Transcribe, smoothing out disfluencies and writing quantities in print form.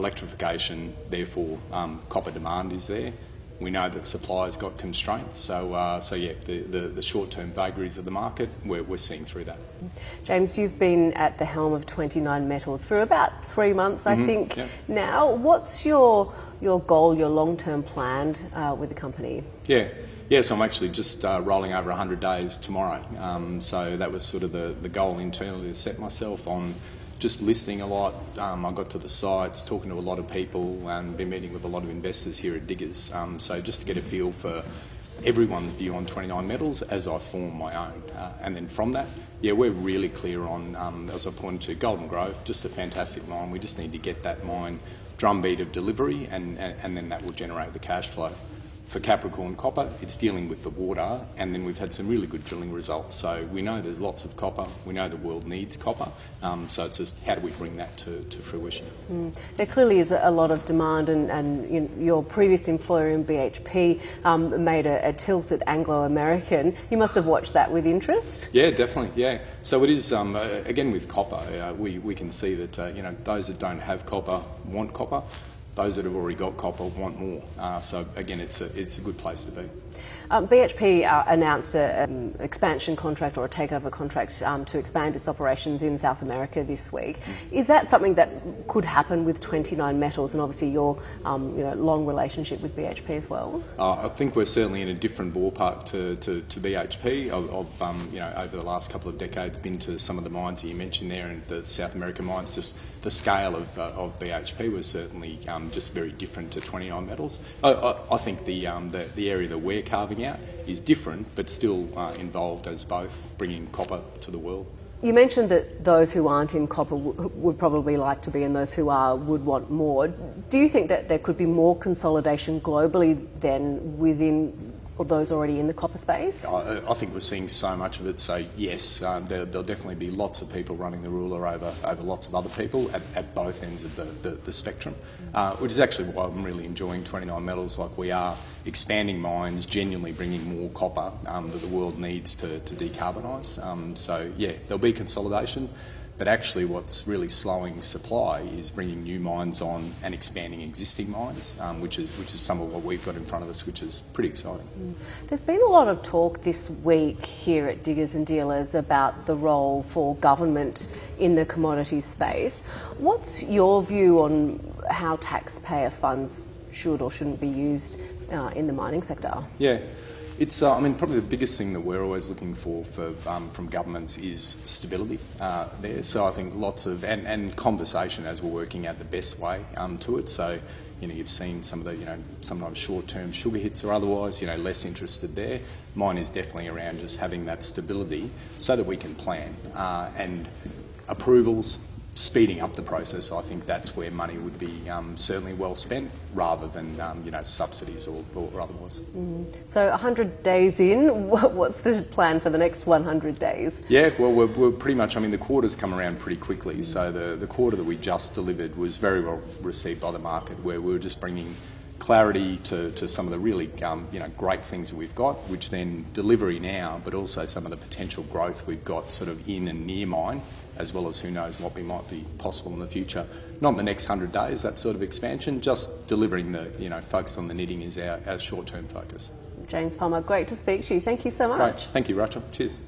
electrification, therefore copper demand is there. We know that supply's got constraints, so yeah, the short-term vagaries of the market, we're seeing through that. James, you've been at the helm of 29 Metals for about 3 months, I think. Yep. Now, what's your goal, your long-term plan with the company? Yeah, so I'm actually just rolling over 100 days tomorrow. So that was sort of the goal internally to set myself on. Just listening a lot. I got to the sites, talking to a lot of people, and been meeting with a lot of investors here at Diggers. So just to get a feel for everyone's view on 29 Metals as I form my own. And then from that, yeah, we're really clear on, as I pointed to, Golden Grove, just a fantastic mine. We just need to get that mine drumbeat of delivery, and then that will generate the cash flow. For Capricorn Copper, it's dealing with the water, and then we've had some really good drilling results. So we know there's lots of copper, we know the world needs copper, so it's just how do we bring that to fruition. There clearly is a lot of demand, and your previous employer in BHP made a tilt at Anglo-American. You must have watched that with interest? Yeah, definitely, yeah. So it is, again with copper, we can see that those that don't have copper want copper. Those that have already got copper want more. So again, it's a good place to be. BHP announced an expansion contract or a takeover contract to expand its operations in South America this week. Is that something that could happen with 29 Metals, and obviously your long relationship with BHP as well? I think we're certainly in a different ballpark to BHP. Over the last couple of decades, been to some of the mines that you mentioned there, and the South American mines. Just the scale of BHP was certainly just very different to 29 Metals. I think the area that we're carving out is different, but still involved as both, bringing copper to the world. You mentioned that those who aren't in copper would probably like to be, and those who are would want more. Do you think that there could be more consolidation globally than within those already in the copper space? I think we're seeing so much of it, so yes, there'll definitely be lots of people running the ruler over lots of other people at both ends of the spectrum, which is actually why I'm really enjoying 29 Metals. Like, we are expanding mines, genuinely bringing more copper that the world needs to decarbonise. So yeah, there'll be consolidation. But actually what's really slowing supply is bringing new mines on and expanding existing mines, which is some of what we've got in front of us, which is pretty exciting. There's been a lot of talk this week here at Diggers and Dealers about the role for government in the commodities space. What's your view on how taxpayer funds should or shouldn't be used in the mining sector? Yeah. It's, probably the biggest thing that we're always looking for from governments is stability there. So I think lots of, and conversation as we're working out the best way to it. So, you've seen some of the, sometimes short-term sugar hits or otherwise, less interested there. Mine is definitely around just having that stability so that we can plan. And approvals, speeding up the process, I think that's where money would be certainly well spent, rather than subsidies or otherwise. So 100 days in, what's the plan for the next 100 days? Yeah, well, we're pretty much, the quarters come around pretty quickly. So the quarter that we just delivered was very well received by the market, where we were just bringing clarity to some of the really great things that we've got, which then delivery now, but also some of the potential growth we've got sort of in and near mine, as well as who knows what might be possible in the future. Not in the next 100 days, that sort of expansion, just delivering the, focus on the knitting is our short-term focus. James Palmer, great to speak to you. Thank you so much. Great. Thank you, Rachel. Cheers.